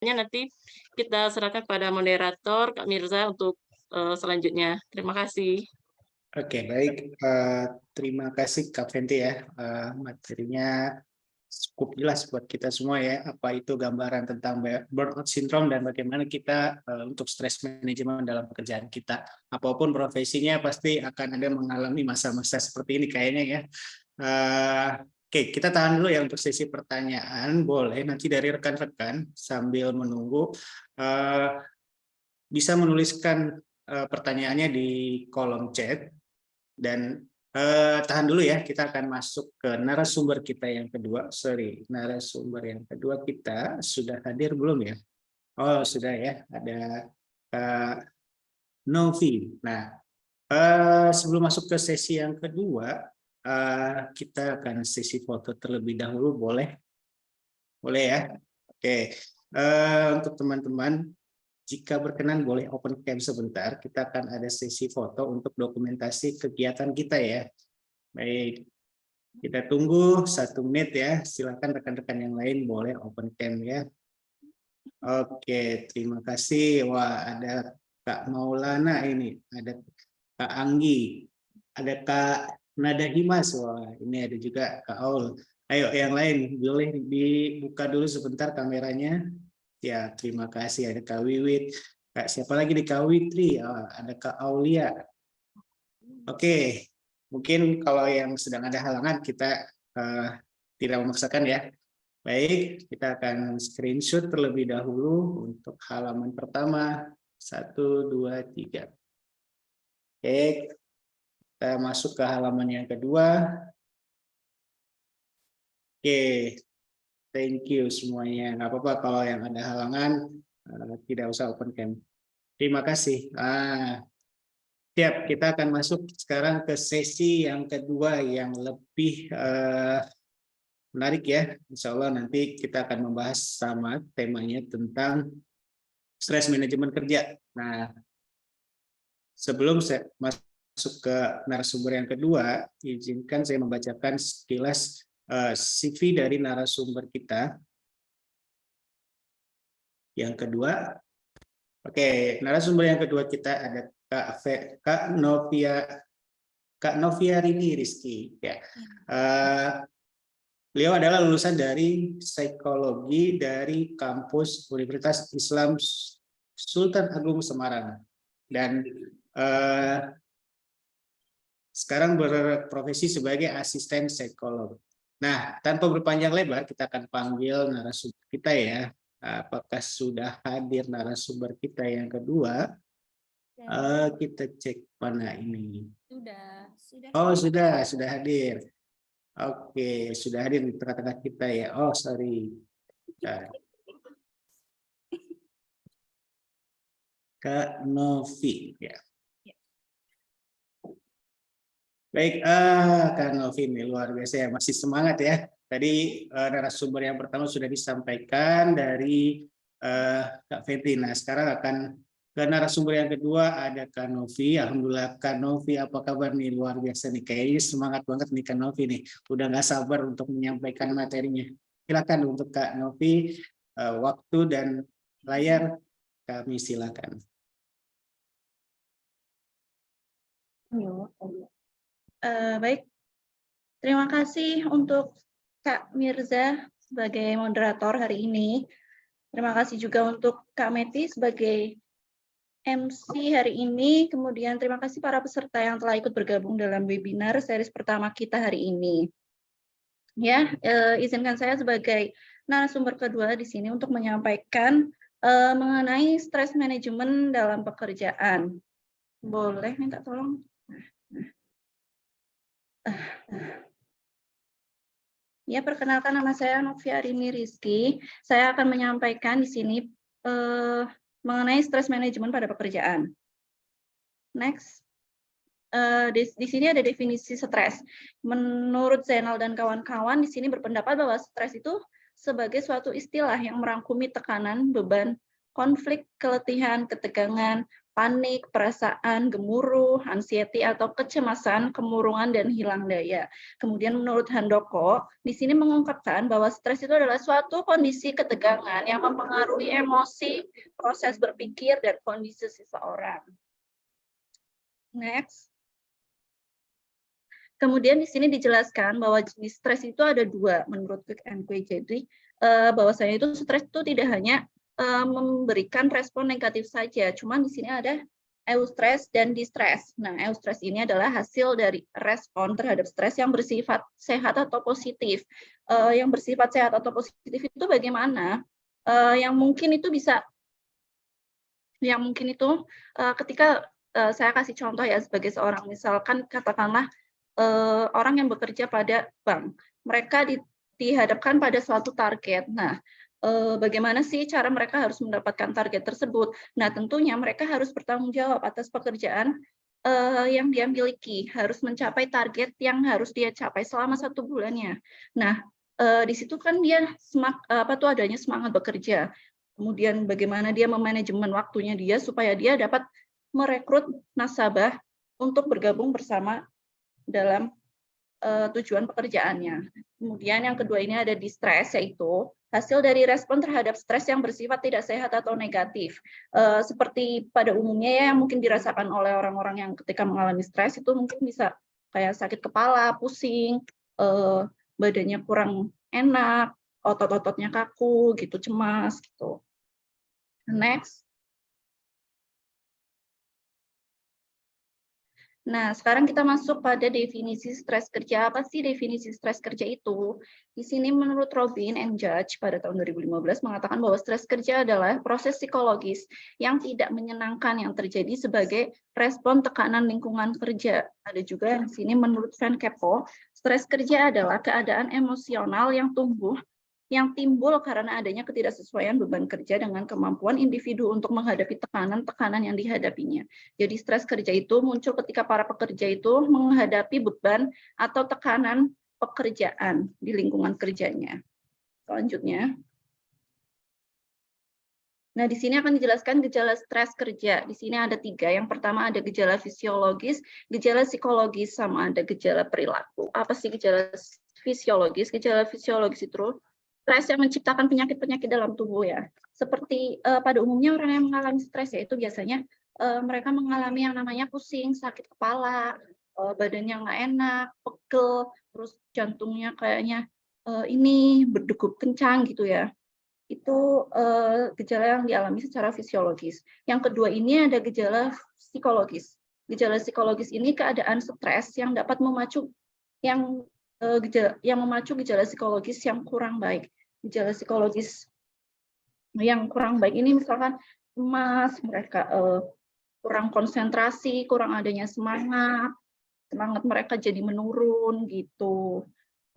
nanti kita serahkan pada moderator Kak Mirza untuk, selanjutnya. Terima kasih. Oke, baik. Terima kasih Kak Fenty ya. Materinya cukup jelas buat kita semua ya, apa itu gambaran tentang burnout syndrome dan bagaimana kita untuk stress management dalam pekerjaan kita. Apapun profesinya pasti akan ada mengalami masa-masa seperti ini kayaknya ya. Oke, kita tahan dulu ya untuk sesi pertanyaan. Boleh nanti dari rekan-rekan sambil menunggu bisa menuliskan pertanyaannya di kolom chat. Dan tahan dulu ya, kita akan masuk ke narasumber kita yang kedua. Sorry, narasumber yang kedua kita sudah hadir belum ya? Oh, sudah ya, ada Kak Novi. Nah, sebelum masuk ke sesi yang kedua, kita akan sesi foto terlebih dahulu, boleh? Boleh ya? Oke, untuk teman-teman, jika berkenan boleh open cam sebentar, kita akan ada sesi foto untuk dokumentasi kegiatan kita ya. Baik, kita tunggu 1 menit ya. Silakan rekan-rekan yang lain boleh open cam ya. Oke, terima kasih. Wah, ada Kak Maulana ini, ada Kak Anggi, ada Kak Nada Himas. Wah, ini ada juga Kak Aul. Ayo, yang lain boleh dibuka dulu sebentar kameranya. Ya, terima kasih. Ada Kak Wiwit. Kak, siapa lagi di Kak Witri? Oh, ada Kak Aulia. Oke, mungkin kalau yang sedang ada halangan kita tidak memaksakan ya. Baik, kita akan screenshot terlebih dahulu untuk halaman pertama. 1, 2, 3. Oke, kita masuk ke halaman yang kedua. Oke, thank you semuanya. Nggak apa-apa kalau yang ada halangan, tidak usah open cam. Terima kasih. Siap, kita akan masuk sekarang ke sesi yang kedua yang lebih menarik ya. Insya Allah nanti kita akan membahas sama temanya tentang stress manajemen kerja. Nah, sebelum saya masuk ke narasumber yang kedua, izinkan saya membacakan sekilas CV dari narasumber kita. Yang kedua, oke, narasumber yang kedua kita ada Kak Novia Rini Rizky. Ya. Beliau adalah lulusan dari psikologi dari kampus Universitas Islam Sultan Agung Semarang dan sekarang berprofesi sebagai asisten psikolog. Nah, tanpa berpanjang lebar, kita akan panggil narasumber kita ya. Apakah sudah hadir narasumber kita yang kedua? Kita cek mana ini. Sudah. Oh, sudah hadir. Oke, sudah hadir di tengah-tengah kita ya. Oh, sorry. Kak Novi ya. Baik, Kak Novi ini luar biasa ya, masih semangat ya. Tadi narasumber yang pertama sudah disampaikan dari Kak Fetri. Nah, sekarang akan ke narasumber yang kedua ada Kak Novi. Alhamdulillah Kak Novi, apa kabar nih? Luar biasa nih, kayaknya semangat banget nih Kak Novi nih. Udah nggak sabar untuk menyampaikan materinya. Silakan untuk Kak Novi, waktu dan layar kami silakan. Baik, terima kasih untuk Kak Mirza sebagai moderator hari ini. Terima kasih juga untuk Kak Meti sebagai MC hari ini. Kemudian terima kasih para peserta yang telah ikut bergabung dalam webinar series pertama kita hari ini. Ya, izinkan saya sebagai narasumber kedua di sini untuk menyampaikan mengenai stress management dalam pekerjaan. Boleh minta tolong? Ya, perkenalkan nama saya Novia Rini Rizky. Saya akan menyampaikan di sini mengenai stress management pada pekerjaan. Next. Di sini ada definisi stres. Menurut Zainal dan kawan-kawan, di sini berpendapat bahwa stres itu sebagai suatu istilah yang merangkumi tekanan, beban, konflik, keletihan, ketegangan, panik, perasaan gemuruh, anxiety atau kecemasan, kemurungan, dan hilang daya. Kemudian menurut Handoko, di sini mengungkapkan bahwa stres itu adalah suatu kondisi ketegangan yang mempengaruhi emosi, proses berpikir, dan kondisi seseorang. Next. Kemudian di sini dijelaskan bahwa jenis stres itu ada 2 menurut Quick and Quick. Jadi bahwasanya itu stres itu tidak hanya memberikan respon negatif saja, cuman di sini ada eustress dan distress. Nah, eustress ini adalah hasil dari respon terhadap stres yang bersifat sehat atau positif. Yang bersifat sehat atau positif itu bagaimana? Yang mungkin itu ketika saya kasih contoh ya sebagai seorang, misalkan katakanlah orang yang bekerja pada bank, mereka dihadapkan pada suatu target. Nah, bagaimana sih cara mereka harus mendapatkan target tersebut? Nah, tentunya mereka harus bertanggung jawab atas pekerjaan yang dia miliki, harus mencapai target yang harus dia capai selama 1 bulannya. Nah, di situ kan dia adanya semangat bekerja. Kemudian bagaimana dia memanajemen waktunya dia supaya dia dapat merekrut nasabah untuk bergabung bersama dalam tujuan pekerjaannya. Kemudian yang kedua ini ada distress, yaitu hasil dari respon terhadap stres yang bersifat tidak sehat atau negatif. Seperti pada umumnya ya, yang mungkin dirasakan oleh orang-orang yang ketika mengalami stres itu mungkin bisa kayak sakit kepala, pusing, badannya kurang enak, otot-ototnya kaku, gitu, cemas, gitu. Next. Nah, sekarang kita masuk pada definisi stres kerja. Apa sih definisi stres kerja itu? Di sini menurut Robin and Judge pada tahun 2015 mengatakan bahwa stres kerja adalah proses psikologis yang tidak menyenangkan yang terjadi sebagai respon tekanan lingkungan kerja. Ada juga yang di sini menurut Van Keppel, stres kerja adalah keadaan emosional yang timbul karena adanya ketidaksesuaian beban kerja dengan kemampuan individu untuk menghadapi tekanan-tekanan yang dihadapinya. Jadi stres kerja itu muncul ketika para pekerja itu menghadapi beban atau tekanan pekerjaan di lingkungan kerjanya. Selanjutnya. Nah, di sini akan dijelaskan gejala stres kerja. Di sini ada 3. Yang pertama ada gejala fisiologis, gejala psikologis, sama ada gejala perilaku. Apa sih gejala fisiologis? Gejala fisiologis itu stres yang menciptakan penyakit-penyakit dalam tubuh ya. Seperti pada umumnya orang yang mengalami stres ya itu biasanya mereka mengalami yang namanya pusing, sakit kepala, badannya nggak enak, pegel, terus jantungnya kayaknya ini berdegup kencang gitu ya. Itu gejala yang dialami secara fisiologis. Yang kedua ini ada gejala psikologis. Gejala psikologis ini keadaan stres yang dapat memacu gejala psikologis yang kurang baik. Gejala psikologis yang kurang baik ini misalkan cemas, mereka kurang konsentrasi, kurang adanya semangat mereka jadi menurun gitu.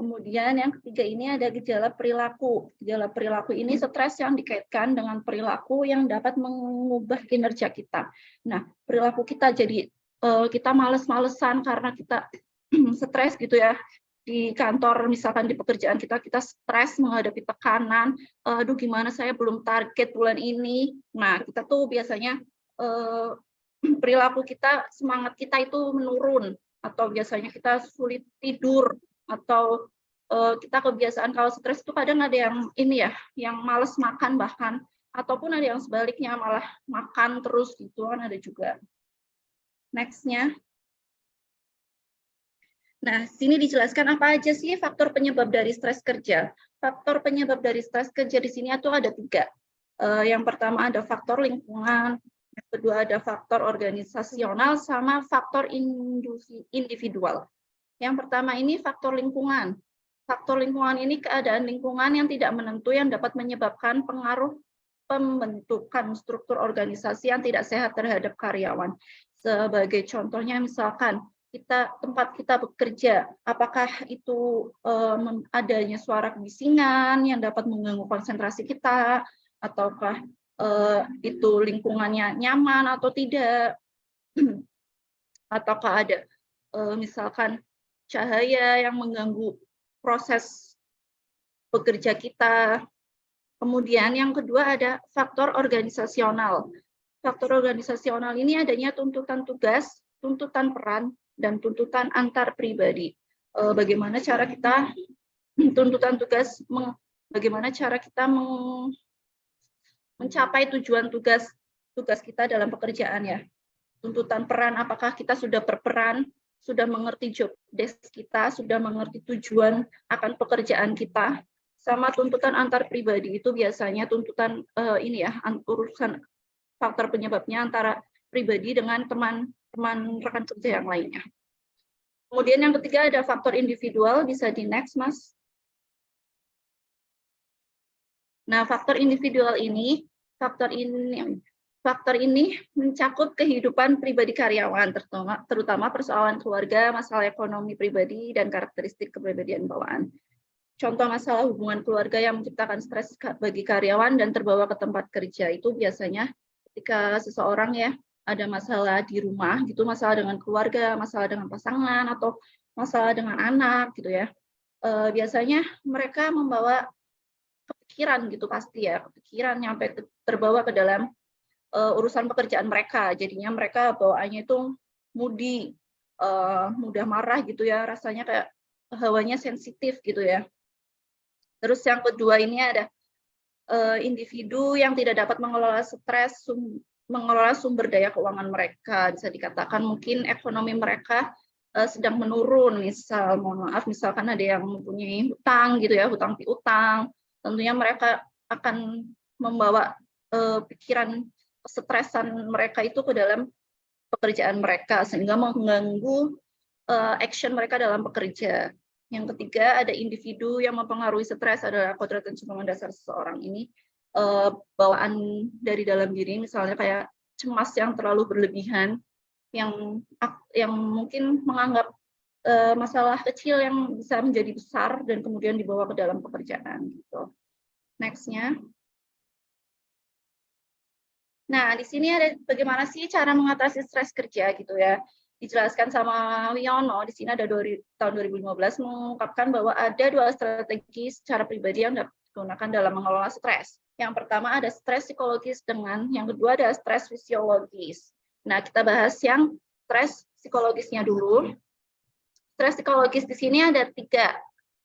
Kemudian yang ketiga ini ada gejala perilaku. Gejala perilaku ini stres yang dikaitkan dengan perilaku yang dapat mengubah kinerja kita. Nah, perilaku kita jadi kita males-malesan karena kita stres gitu ya. Di kantor misalkan di pekerjaan kita stres menghadapi tekanan, aduh gimana saya belum target bulan ini. Nah, kita tuh biasanya perilaku kita, semangat kita itu menurun, atau biasanya kita sulit tidur, atau kita kebiasaan kalau stres itu kadang ada yang ini ya, yang malas makan bahkan, ataupun ada yang sebaliknya malah makan terus gitu kan ada juga. Next-nya. Nah, sini dijelaskan apa aja sih faktor penyebab dari stres kerja. Faktor penyebab dari stres kerja di sini itu ada 3. Yang pertama ada faktor lingkungan, yang kedua ada faktor organisasional, sama faktor individual. Yang pertama ini faktor lingkungan. Faktor lingkungan ini keadaan lingkungan yang tidak menentu yang dapat menyebabkan pengaruh pembentukan struktur organisasi yang tidak sehat terhadap karyawan. Sebagai contohnya misalkan tempat kita bekerja, apakah itu adanya suara kebisingan yang dapat mengganggu konsentrasi kita, ataukah itu lingkungannya nyaman atau tidak, ataukah ada misalkan cahaya yang mengganggu proses bekerja kita. Kemudian yang kedua ada faktor organisasional. faktor organisasional ini adanya tuntutan tugas, tuntutan peran, dan tuntutan antar pribadi. Bagaimana cara kita tuntutan tugas, bagaimana cara kita mencapai tujuan tugas kita dalam pekerjaan ya. Tuntutan peran, apakah kita sudah berperan, sudah mengerti job desk kita, sudah mengerti tujuan akan pekerjaan kita. Sama tuntutan antar pribadi itu biasanya tuntutan ini ya, urusan faktor penyebabnya antara pribadi dengan teman-teman rekan kerja yang lainnya. Kemudian yang ketiga ada faktor individual, bisa di next Mas. Nah, faktor individual ini, faktor ini mencakup kehidupan pribadi karyawan, terutama persoalan keluarga, masalah ekonomi pribadi, dan karakteristik kepribadian bawaan. Contoh masalah hubungan keluarga yang menciptakan stres bagi karyawan dan terbawa ke tempat kerja itu biasanya ketika seseorang ya ada masalah di rumah gitu, masalah dengan keluarga, masalah dengan pasangan atau masalah dengan anak gitu ya. Biasanya mereka membawa kepikiran gitu pasti ya, kepikiran sampai terbawa ke dalam urusan pekerjaan mereka. Jadinya mereka bawaannya itu moody, mudah marah gitu ya, rasanya kayak hawanya sensitif gitu ya. Terus yang kedua ini ada individu yang tidak dapat mengelola stres, mengelola sumber daya keuangan mereka. Bisa dikatakan mungkin ekonomi mereka sedang menurun, mohon maaf, misalkan ada yang mempunyai hutang gitu ya, hutang piutang, tentunya mereka akan membawa pikiran kesetresan mereka itu ke dalam pekerjaan mereka, sehingga mengganggu action mereka dalam bekerja. Yang ketiga, ada individu yang mempengaruhi stres adalah kodrat dan sumbangan dasar seseorang ini. Bawaan dari dalam diri, misalnya kayak cemas yang terlalu berlebihan, yang mungkin menganggap masalah kecil yang bisa menjadi besar dan kemudian dibawa ke dalam pekerjaan. Gitu. Next-nya. Nah, di sini ada bagaimana sih cara mengatasi stres kerja gitu ya. Dijelaskan sama Wiono, di sini ada tahun 2015 mengungkapkan bahwa ada 2 strategi secara pribadi yang dapat digunakan dalam mengelola stres. Yang pertama ada stres psikologis yang kedua ada stres fisiologis. Nah, kita bahas yang stres psikologisnya dulu. Stres psikologis di sini ada 3,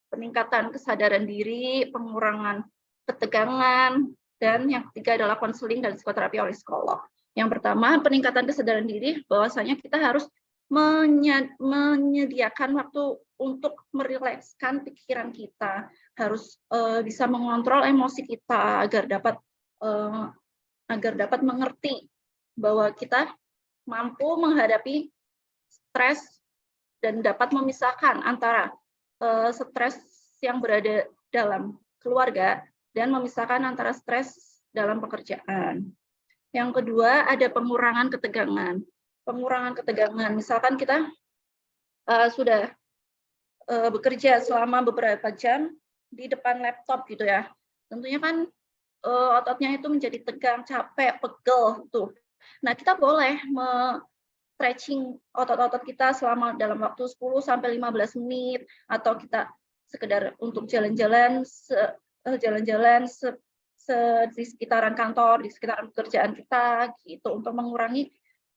peningkatan kesadaran diri, pengurangan ketegangan, dan yang ketiga adalah konseling dan psikoterapi oleh psikolog. Yang pertama, peningkatan kesadaran diri, bahwasanya kita harus menyediakan waktu untuk merilekskan pikiran kita, harus bisa mengontrol emosi kita agar dapat mengerti bahwa kita mampu menghadapi stres dan dapat memisahkan antara stres yang berada dalam keluarga dan memisahkan antara stres dalam pekerjaan. Yang kedua, ada pengurangan ketegangan. Pengurangan ketegangan, misalkan kita sudah bekerja selama beberapa jam di depan laptop gitu ya. Tentunya kan ototnya itu menjadi tegang, capek, pegel tuh. Nah, kita boleh stretching otot-otot kita selama dalam waktu 10 sampai 15 menit atau kita sekedar untuk jalan-jalan di sekitaran kantor, di sekitaran pekerjaan kita gitu untuk mengurangi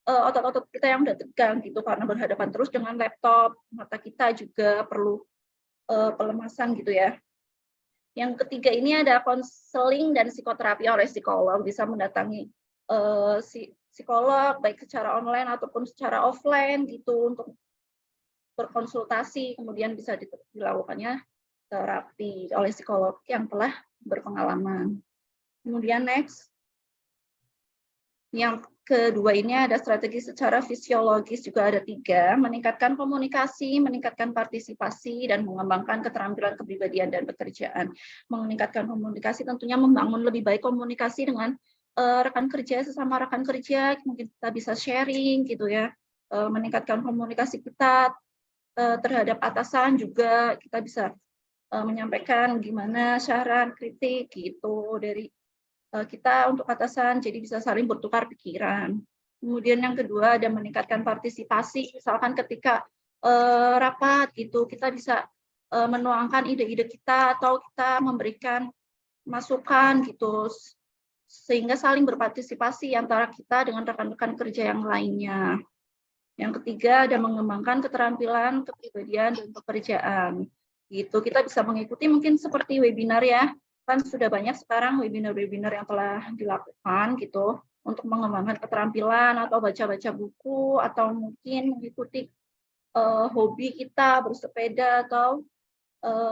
otot-otot kita yang udah tegang gitu karena berhadapan terus dengan laptop, mata kita juga perlu pelemasan gitu ya. Yang ketiga ini ada konseling dan psikoterapi oleh psikolog, bisa mendatangi psikolog baik secara online ataupun secara offline gitu untuk berkonsultasi, kemudian bisa dilakukannya terapi oleh psikolog yang telah berpengalaman. Kemudian next. Yang kedua ini ada strategi secara fisiologis juga ada 3, meningkatkan komunikasi, meningkatkan partisipasi, dan mengembangkan keterampilan kepribadian dan pekerjaan. Meningkatkan komunikasi tentunya membangun lebih baik komunikasi dengan rekan kerja, sesama rekan kerja, mungkin kita bisa sharing gitu ya, meningkatkan komunikasi kita terhadap atasan juga, kita bisa menyampaikan gimana saran, kritik gitu dari kita untuk atasan, jadi bisa saling bertukar pikiran. Kemudian yang kedua ada meningkatkan partisipasi, misalkan ketika rapat gitu, kita bisa menuangkan ide-ide kita atau kita memberikan masukan gitu sehingga saling berpartisipasi antara kita dengan rekan-rekan kerja yang lainnya. Yang ketiga, ada mengembangkan keterampilan, kepribadian, dan pekerjaan. Gitu, kita bisa mengikuti mungkin seperti webinar ya, kan sudah banyak sekarang webinar-webinar yang telah dilakukan gitu, untuk mengembangkan keterampilan atau baca-baca buku, atau mungkin mengikuti hobi kita bersepeda atau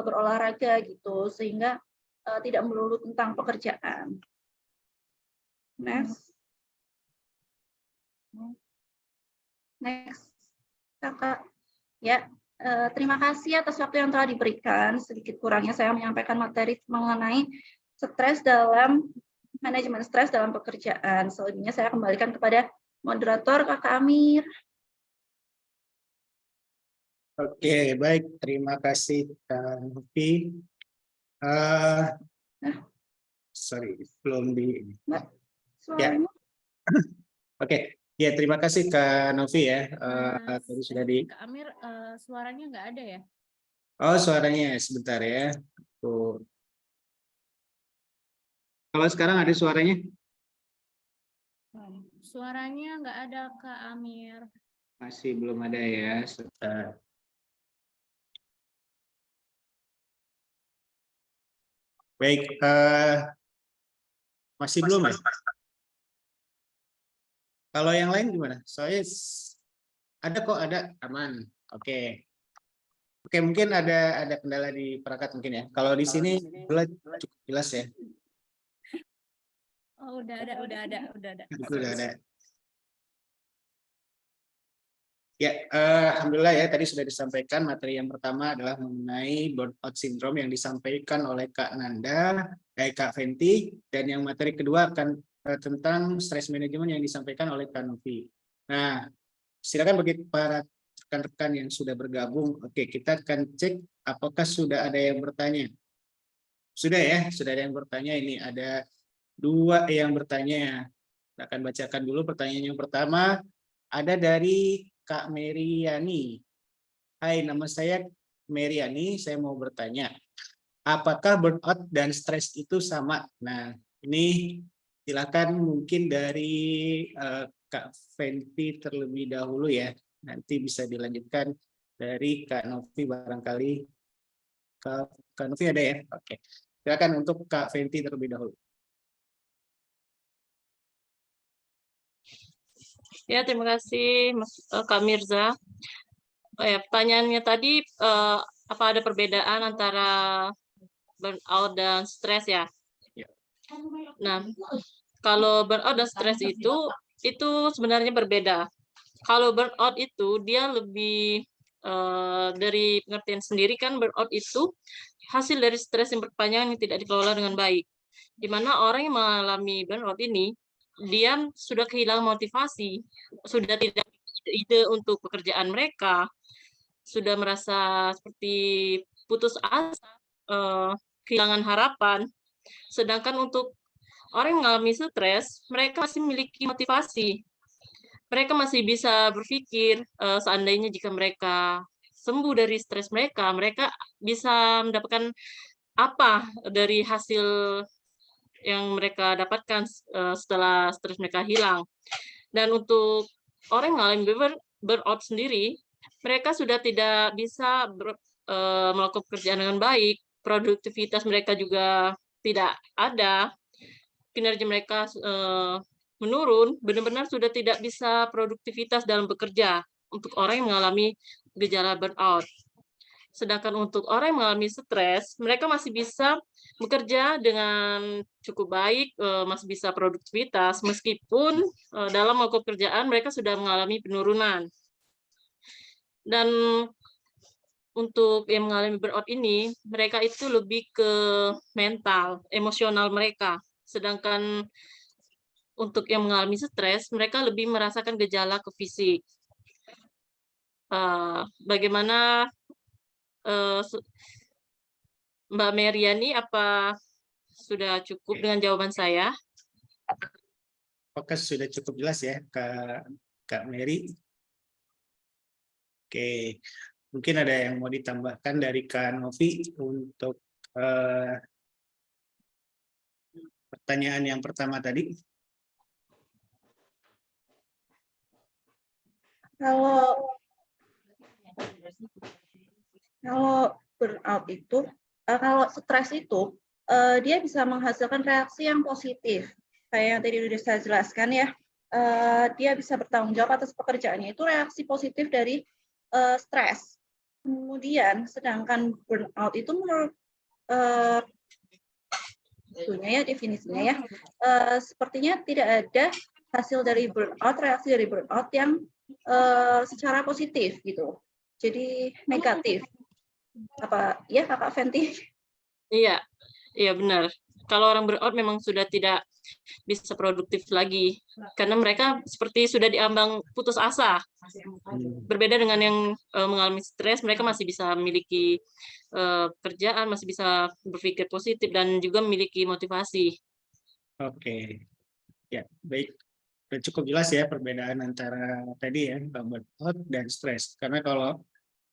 berolahraga gitu, sehingga tidak melulu tentang pekerjaan. Next. Next, Kakak. Ya, terima kasih atas waktu yang telah diberikan. Sedikit kurangnya saya menyampaikan materi mengenai stres dalam manajemen stres dalam pekerjaan. Selanjutnya saya kembalikan kepada moderator Kakak Amir. Oke, baik. Terima kasih, Kak Novi. Sorry, belum di... Mbak, Ya. suaranya. Oke, ya terima kasih Kak Novi ya. Tadi sudah di... Kak Amir, suaranya nggak ada ya? Oh, suaranya sebentar ya. Tuh. Kalau sekarang ada suaranya? Suaranya nggak ada Kak Amir. Masih belum ada ya. Sebentar. Baik, masih belum ya? Kalau yang lain gimana? Soalnya ada kok, ada aman. Oke. Oke, mungkin ada kendala di perangkat mungkin ya. Kalau di sini cukup jelas ya. Oh, udah ada. Udah ada. Ya, alhamdulillah ya tadi sudah disampaikan materi yang pertama adalah mengenai burnout syndrome yang disampaikan oleh Kak Nanda, Kak Fenty, dan yang materi kedua akan tentang stress management yang disampaikan oleh Kak Novi. Nah, silakan bagi para rekan-rekan yang sudah bergabung. Oke, kita akan cek apakah sudah ada yang bertanya. Sudah ya, sudah ada yang bertanya. Ini ada 2 yang bertanya. Kita akan bacakan dulu pertanyaan yang pertama. Ada dari Kak Meriani. Hai, nama saya Meriani. Saya mau bertanya, apakah burnout dan stres itu sama? Nah, ini silakan mungkin dari Kak Fenty terlebih dahulu ya. Nanti bisa dilanjutkan dari Kak Novi barangkali. Kak Novi ada ya? Oke. Silakan untuk Kak Fenty terlebih dahulu. Ya, terima kasih Kak Mirza. Ya, pertanyaannya tadi apa ada perbedaan antara burnout dan stres ya? Ya. Nah, kalau burnout dan stres itu sebenarnya berbeda. Kalau burnout itu dia lebih dari pengertian sendiri kan, burnout itu hasil dari stres yang berkepanjangan yang tidak dikelola dengan baik. Di mana orang yang mengalami burnout ini dia sudah kehilangan motivasi, sudah tidak ada ide untuk pekerjaan mereka, sudah merasa seperti putus asa, kehilangan harapan. Sedangkan untuk orang yang mengalami stres, mereka masih memiliki motivasi. Mereka masih bisa berpikir, seandainya jika mereka sembuh dari stres mereka, mereka bisa mendapatkan apa dari hasil yang mereka dapatkan setelah stres mereka hilang. Dan untuk orang yang mengalami burnout sendiri, mereka sudah tidak bisa melakukan pekerjaan dengan baik, produktivitas mereka juga tidak ada, kinerja mereka menurun, benar-benar sudah tidak bisa produktivitas dalam bekerja untuk orang yang mengalami gejala burnout. Sedangkan untuk orang yang mengalami stres, mereka masih bisa bekerja dengan cukup baik, masih bisa produktivitas, meskipun dalam melakukan pekerjaan mereka sudah mengalami penurunan. Dan untuk yang mengalami burnout ini, mereka itu lebih ke mental, emosional mereka. Sedangkan untuk yang mengalami stres, mereka lebih merasakan gejala ke fisik. Bagaimana Mbak Meriani, apa sudah cukup dengan jawaban saya? Apakah sudah cukup jelas ya, Kak Mary? Oke, mungkin ada yang mau ditambahkan dari Kak Novi untuk pertanyaan yang pertama tadi. Kalau burnout itu, kalau stres itu, dia bisa menghasilkan reaksi yang positif. Kayak yang tadi sudah saya jelaskan ya, dia bisa bertanggung jawab atas pekerjaannya. Itu reaksi positif dari stres. Kemudian, sedangkan burnout itu menurut definisinya ya, sepertinya tidak ada hasil dari burnout, reaksi dari burnout yang secara positif gitu. Jadi negatif. Apa ya Kakak Fenty? Iya, iya benar. Kalau orang burnout memang sudah tidak bisa produktif lagi karena mereka seperti sudah diambang putus asa. Berbeda dengan yang mengalami stres, mereka masih bisa memiliki kerjaan, masih bisa berpikir positif dan juga memiliki motivasi. Oke, ya baik. Sudah cukup jelas ya perbedaan antara tadi ya burnout dan stres. Karena kalau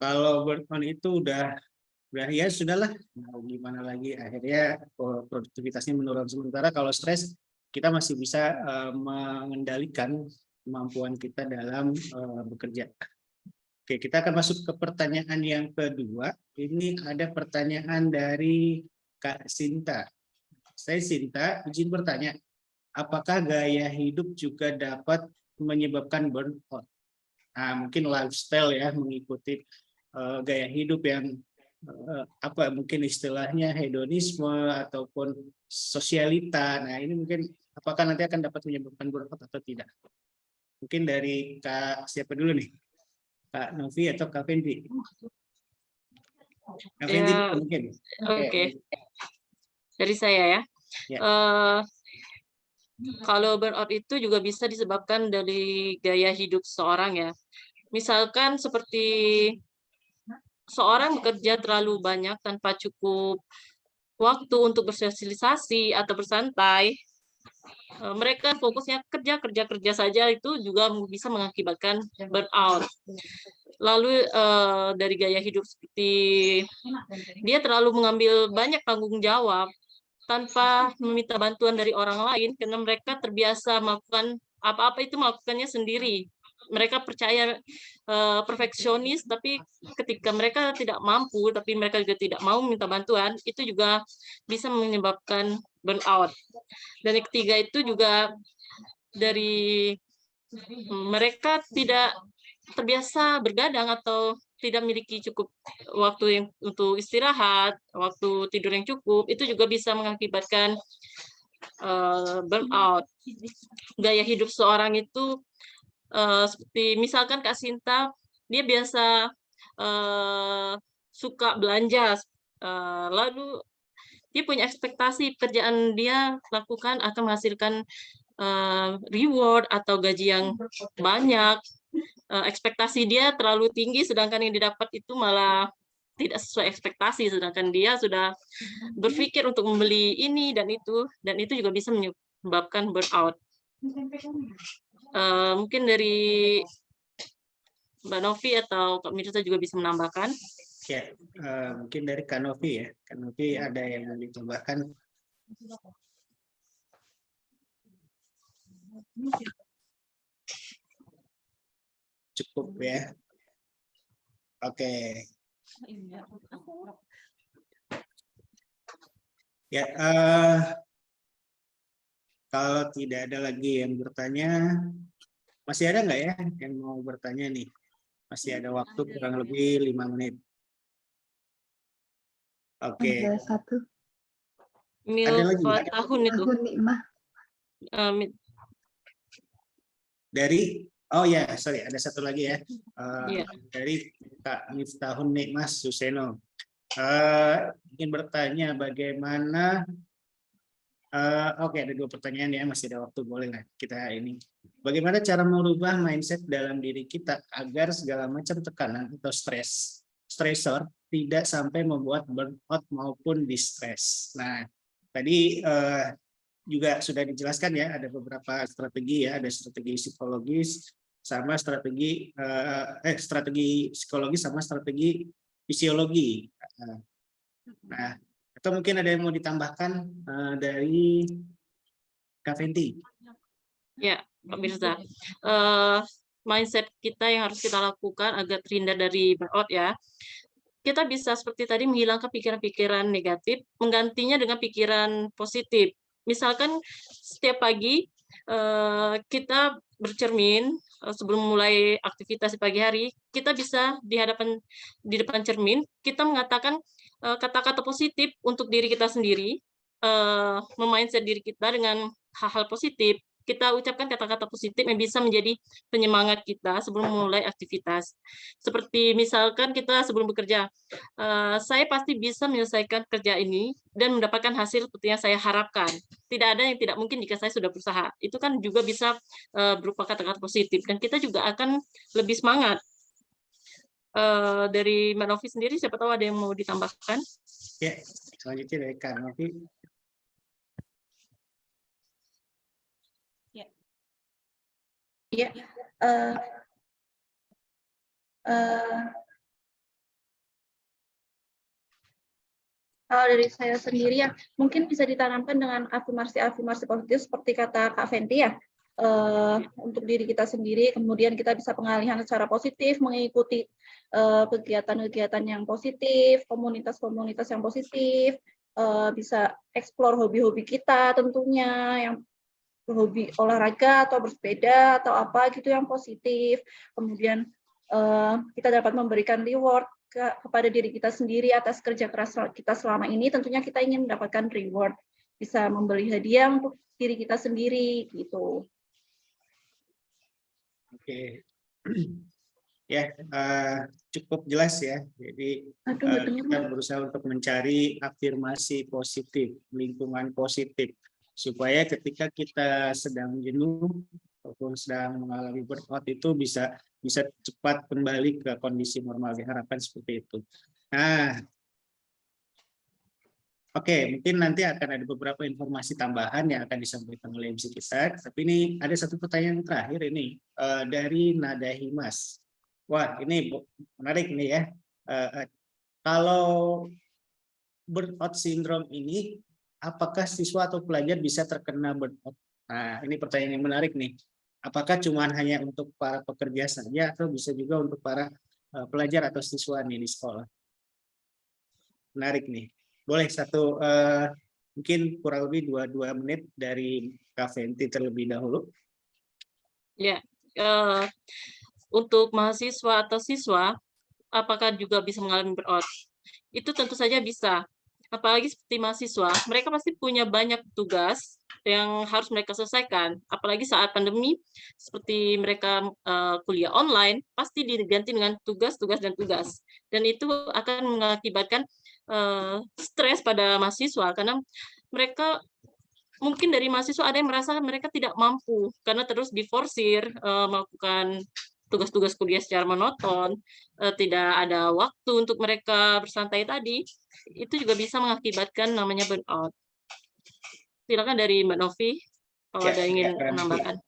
burnout itu udah ya sudahlah, mau gimana lagi, akhirnya produktivitasnya menurun. Sementara kalau stres kita masih bisa mengendalikan kemampuan kita dalam bekerja. Oke, kita akan masuk ke pertanyaan yang kedua. Ini ada pertanyaan dari Kak Sinta. Saya Sinta, izin bertanya, apakah gaya hidup juga dapat menyebabkan burnout? Nah, mungkin lifestyle ya, mengikuti gaya hidup yang mungkin istilahnya hedonisme ataupun sosialita. Nah, ini mungkin apakah nanti akan dapat menyebabkan burnout atau tidak? Mungkin dari Kak siapa dulu nih? Kak Novi atau Kak Fendi? Kak Fendi Ya, dulu mungkin. Oke. Dari saya ya. Ya. Kalau burnout itu juga bisa disebabkan dari gaya hidup seseorang ya. Misalkan seperti seorang bekerja terlalu banyak tanpa cukup waktu untuk bersosialisasi atau bersantai, mereka fokusnya kerja saja, itu juga bisa mengakibatkan burnout. Lalu dari gaya hidup seperti dia terlalu mengambil banyak tanggung jawab tanpa meminta bantuan dari orang lain karena mereka terbiasa melakukan apa-apa itu melakukannya sendiri. Mereka percaya perfeksionis, tapi ketika mereka tidak mampu, tapi mereka juga tidak mau minta bantuan, itu juga bisa menyebabkan burnout. Dan yang ketiga itu juga dari mereka tidak terbiasa bergadang atau tidak memiliki cukup waktu yang untuk istirahat, waktu tidur yang cukup, itu juga bisa mengakibatkan burnout. Gaya hidup seorang itu seperti misalkan Kak Sinta, dia biasa suka belanja, lalu dia punya ekspektasi pekerjaan dia lakukan akan menghasilkan reward atau gaji yang banyak. Ekspektasi dia terlalu tinggi, sedangkan yang didapat itu malah tidak sesuai ekspektasi, sedangkan dia sudah berpikir untuk membeli ini dan itu juga bisa menyebabkan burnout. Mungkin dari Mbak Novi atau Kak Mirza juga bisa menambahkan. Ya, mungkin dari Kak Novi ya. Kak Novi ada yang mau ditambahkan? Cukup ya. Oke. Ya, kalau tidak ada lagi yang bertanya, masih ada nggak ya yang mau bertanya nih? Masih ada waktu kurang lebih 5 menit. Oke. Ada satu. Ada lagi? Tahun itu. Tahun Nikmah. Dari, oh ya, sorry, ada satu lagi ya. Iya. Dari Kak Miftahun Nikmas Suseno. Ingin bertanya bagaimana, oke, ada 2 pertanyaan ya, masih ada waktu, boleh lah kita ini. Bagaimana cara merubah mindset dalam diri kita agar segala macam tekanan atau stresor tidak sampai membuat burnout maupun distress. Nah, tadi juga sudah dijelaskan ya, ada beberapa strategi ya, ada strategi psikologis sama strategi psikologis sama strategi fisiologi. Nah, atau mungkin ada yang mau ditambahkan dari Kak Fenty. Ya, Pak Mirza. Mindset kita yang harus kita lakukan agar terhindar dari burnout ya. Kita bisa seperti tadi menghilangkan pikiran-pikiran negatif, menggantinya dengan pikiran positif. Misalkan setiap pagi kita bercermin sebelum mulai aktivitas di pagi hari, kita bisa di depan cermin, kita mengatakan kata-kata positif untuk diri kita sendiri, memindset diri kita dengan hal-hal positif. Kita ucapkan kata-kata positif yang bisa menjadi penyemangat kita sebelum memulai aktivitas. Seperti misalkan kita sebelum bekerja, saya pasti bisa menyelesaikan kerja ini dan mendapatkan hasil seperti yang saya harapkan. Tidak ada yang tidak mungkin jika saya sudah berusaha. Itu kan juga bisa berupa kata-kata positif dan kita juga akan lebih semangat. Dari Mbak Novi sendiri, siapa tahu ada yang mau ditambahkan? Ya, selanjutnya dari Kak Novi. Ya, kalau dari saya sendiri ya, mungkin bisa ditanamkan dengan afirmasi-afirmasi positif seperti kata Kak Fenty ya, untuk diri kita sendiri, kemudian kita bisa pengalihan secara positif, mengikuti kegiatan-kegiatan yang positif, komunitas-komunitas yang positif, bisa explore hobi-hobi kita tentunya, yang hobi olahraga atau bersepeda atau apa gitu yang positif. Kemudian kita dapat memberikan reward kepada diri kita sendiri atas kerja keras kita selama ini. Tentunya kita ingin mendapatkan reward, bisa membeli hadiah untuk diri kita sendiri gitu. Oke. Ya, cukup jelas ya. Jadi kita berusaha untuk mencari afirmasi positif, lingkungan positif, supaya ketika kita sedang jenuh ataupun sedang mengalami burnout itu bisa cepat kembali ke kondisi normal, diharapkan seperti itu. Nah, oke, mungkin nanti akan ada beberapa informasi tambahan yang akan disampaikan oleh MC kita. Tapi ini ada satu pertanyaan terakhir ini dari Nada Himas. Wah, ini menarik nih ya. Kalau burnout syndrome ini, apakah siswa atau pelajar bisa terkena burnout? Nah, ini pertanyaan yang menarik nih. Apakah cuma hanya untuk para pekerja saja atau bisa juga untuk para pelajar atau siswa nih di sekolah? Menarik nih. Boleh satu, mungkin kurang lebih 2 menit dari Kak Fenty terlebih dahulu. Ya, untuk mahasiswa atau siswa, apakah juga bisa mengalami burnout? Itu tentu saja bisa. Apalagi seperti mahasiswa, mereka pasti punya banyak tugas yang harus mereka selesaikan. Apalagi saat pandemi, seperti mereka kuliah online, pasti diganti dengan tugas dan tugas. Dan itu akan mengakibatkan stres pada mahasiswa, karena mereka mungkin dari mahasiswa ada yang merasa mereka tidak mampu, karena terus diforsir melakukan tugas-tugas kuliah secara monoton, tidak ada waktu untuk mereka bersantai tadi, itu juga bisa mengakibatkan namanya burnout. Silakan dari Mbak Novi, kalau ada ingin menambahkan.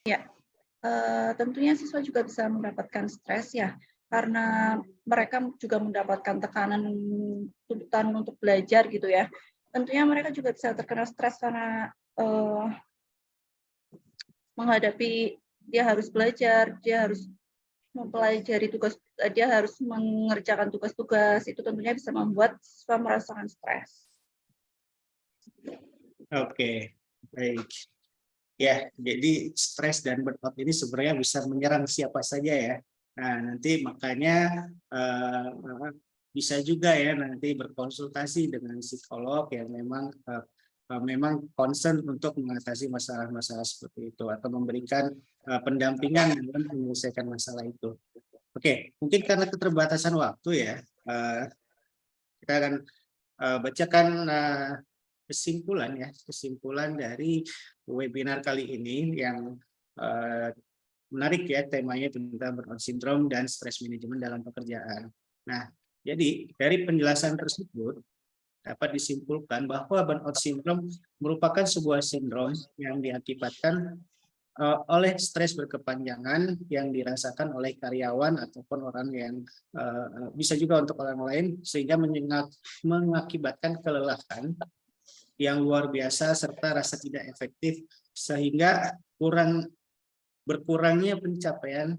Ya, tentunya siswa juga bisa mendapatkan stres ya, karena mereka juga mendapatkan tekanan tuntutan untuk belajar gitu ya. Tentunya mereka juga bisa terkena stres karena menghadapi dia harus belajar, dia harus mempelajari tugas, dia harus mengerjakan tugas-tugas, itu tentunya bisa membuat siswa merasakan stres. Oke, baik. Ya, jadi stres dan burnout ini sebenarnya bisa menyerang siapa saja ya. Nah, nanti makanya bisa juga ya nanti berkonsultasi dengan psikolog yang memang concern untuk mengatasi masalah-masalah seperti itu atau memberikan pendampingan dalam menyelesaikan masalah itu. Oke, mungkin karena keterbatasan waktu ya, kita akan bacakan kesimpulan dari webinar kali ini yang menarik ya, temanya tentang burnout syndrome dan stress management dalam pekerjaan. Nah, jadi dari penjelasan tersebut dapat disimpulkan bahwa burnout syndrome merupakan sebuah sindrom yang diakibatkan oleh stres berkepanjangan yang dirasakan oleh karyawan ataupun orang yang bisa juga untuk orang lain, sehingga mengakibatkan kelelahan yang luar biasa serta rasa tidak efektif, sehingga berkurangnya pencapaian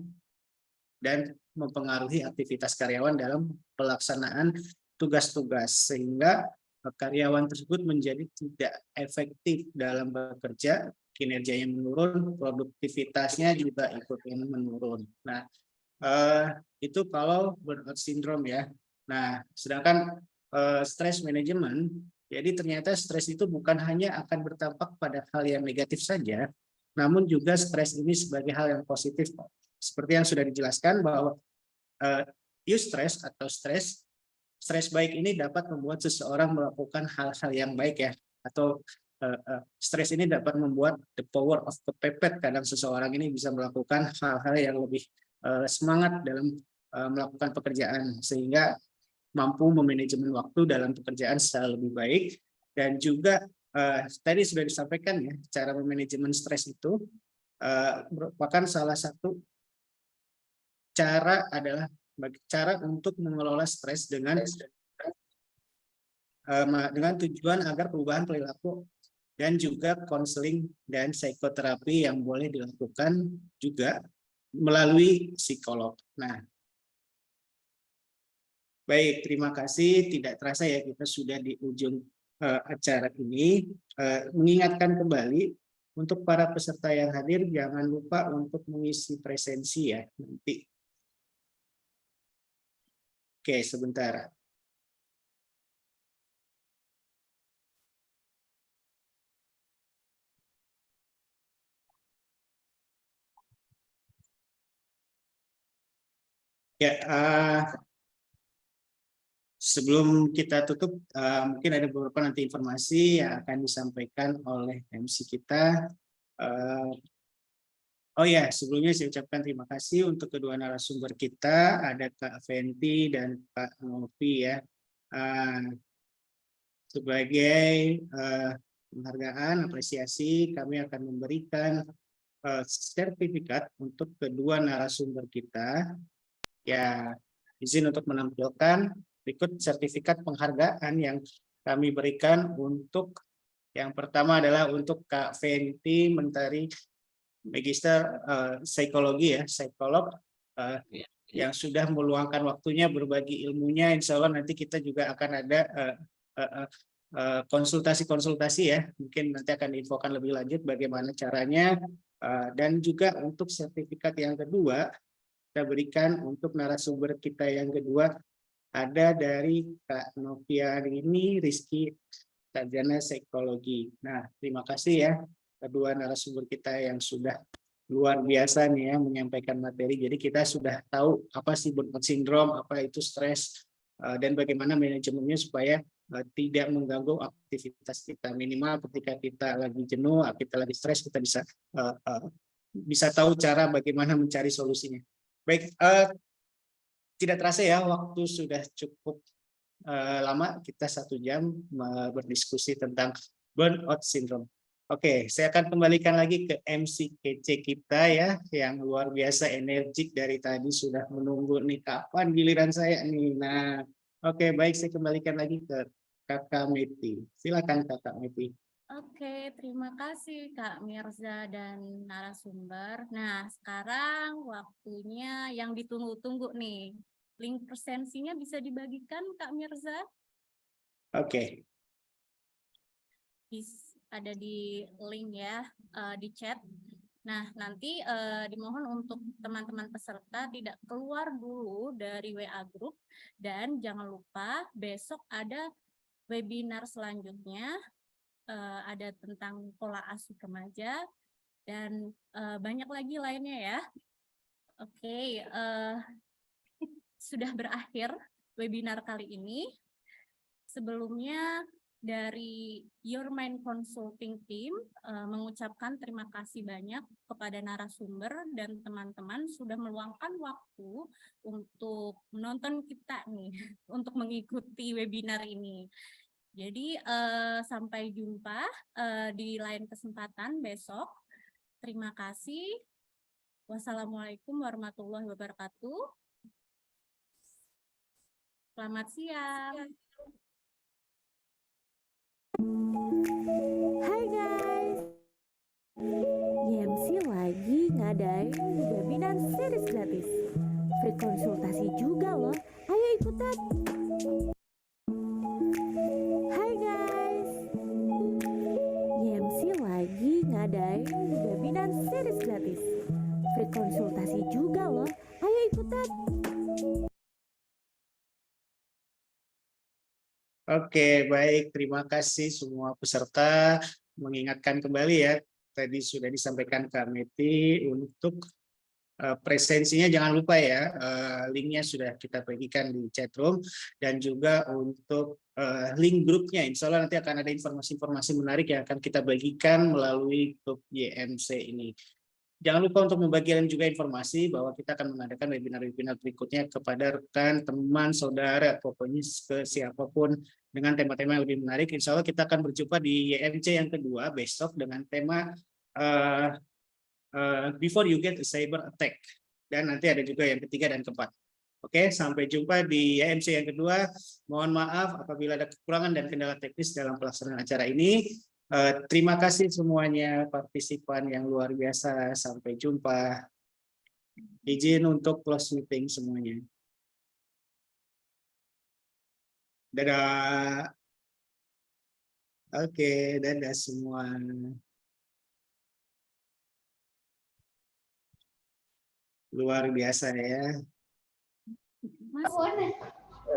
dan mempengaruhi aktivitas karyawan dalam pelaksanaan tugas-tugas, sehingga karyawan tersebut menjadi tidak efektif dalam bekerja, kinerjanya menurun, produktivitasnya juga ikut menurun. Nah, itu kalau burnout syndrome ya. Nah, sedangkan stress management, jadi ternyata stres itu bukan hanya akan berdampak pada hal yang negatif saja, namun juga stres ini sebagai hal yang positif. Seperti yang sudah dijelaskan bahwa eustress atau stres baik ini dapat membuat seseorang melakukan hal-hal yang baik ya, atau stres ini dapat membuat the power of kepepet, kadang seseorang ini bisa melakukan hal-hal yang lebih semangat dalam melakukan pekerjaan, sehingga mampu memanajemen waktu dalam pekerjaan secara lebih baik. Dan juga tadi sudah disampaikan ya, cara memanajemen stres itu merupakan salah satu cara untuk mengelola stres dengan tujuan agar perubahan perilaku dan juga konseling dan psikoterapi yang boleh dilakukan juga melalui psikolog. Nah, baik, terima kasih. Tidak terasa ya kita sudah di ujung acara ini. Mengingatkan kembali untuk para peserta yang hadir, jangan lupa untuk mengisi presensi ya nanti. Oke, sebentar. Ya, sebelum kita tutup, mungkin ada beberapa nanti informasi yang akan disampaikan oleh MC kita. Oh ya, sebelumnya saya ucapkan terima kasih untuk kedua narasumber kita, ada Kak Fenty dan Kak Novi ya. Sebagai penghargaan, apresiasi, kami akan memberikan sertifikat untuk kedua narasumber kita. Ya, izin untuk menampilkan berikut sertifikat penghargaan yang kami berikan untuk yang pertama adalah untuk Kak Fenty Mentari, Magister Psikologi ya, psikolog yang sudah meluangkan waktunya berbagi ilmunya. Insya Allah nanti kita juga akan ada konsultasi-konsultasi ya, mungkin nanti akan diinfokan lebih lanjut bagaimana caranya. Dan juga untuk sertifikat yang kedua kita berikan untuk narasumber kita yang kedua, ada dari Kak Noviarini Rizky, sarjana psikologi. Nah, terima kasih ya kedua narasumber kita yang sudah luar biasa nih ya menyampaikan materi. Jadi kita sudah tahu apa sih burnout syndrome, apa itu stres, dan bagaimana manajemennya supaya tidak mengganggu aktivitas kita. Minimal ketika kita lagi jenuh, kita lagi stres, kita bisa tahu cara bagaimana mencari solusinya. Baik, tidak terasa ya waktu sudah cukup lama, kita 1 jam berdiskusi tentang burnout syndrome. Oke, saya akan kembalikan lagi ke MC kece kita ya, yang luar biasa energik dari tadi sudah menunggu nih kapan giliran saya nih. Nah, oke, baik, saya kembalikan lagi ke Kakak Meti. Silakan Kakak Meti. Oke, terima kasih Kak Mirza dan narasumber. Nah, sekarang waktunya yang ditunggu-tunggu nih. Link presensinya bisa dibagikan Kak Mirza? Oke. Ada di link ya, di chat. Nah, nanti dimohon untuk teman-teman peserta tidak keluar dulu dari WA Group, dan jangan lupa besok ada webinar selanjutnya, ada tentang pola asuh remaja, dan banyak lagi lainnya ya. Oke, sudah berakhir webinar kali ini. Sebelumnya, dari Your Mind Consulting Team mengucapkan terima kasih banyak kepada narasumber dan teman-teman sudah meluangkan waktu untuk menonton kita nih, untuk mengikuti webinar ini. Jadi sampai jumpa di lain kesempatan besok. Terima kasih. Wassalamualaikum warahmatullahi wabarakatuh. Selamat siang. Hai guys, YMC lagi ngadain webinar series gratis. Free konsultasi juga loh, ayo ikutan. Hai guys, YMC lagi ngadain webinar series gratis. Free konsultasi juga loh, ayo ikutan. Oke, baik. Terima kasih semua peserta. Mengingatkan kembali ya, tadi sudah disampaikan Kak Meti untuk presensinya jangan lupa ya, linknya sudah kita bagikan di chat room dan juga untuk link grupnya. Insya Allah nanti akan ada informasi-informasi menarik yang akan kita bagikan melalui grup YMC ini. Jangan lupa untuk membagikan juga informasi bahwa kita akan mengadakan webinar-webinar berikutnya kepada rekan, teman, saudara, pokoknya ke siapapun dengan tema-tema yang lebih menarik. Insya Allah kita akan berjumpa di YMC yang kedua besok dengan tema Before You Get a Cyber Attack. Dan nanti ada juga yang ketiga dan keempat. Oke, sampai jumpa di YMC yang kedua. Mohon maaf apabila ada kekurangan dan kendala teknis dalam pelaksanaan acara ini. Terima kasih semuanya partisipan yang luar biasa. Sampai jumpa. Izin untuk close meeting semuanya. Dadah. Oke, dadah semua. Luar biasa ya. Mas,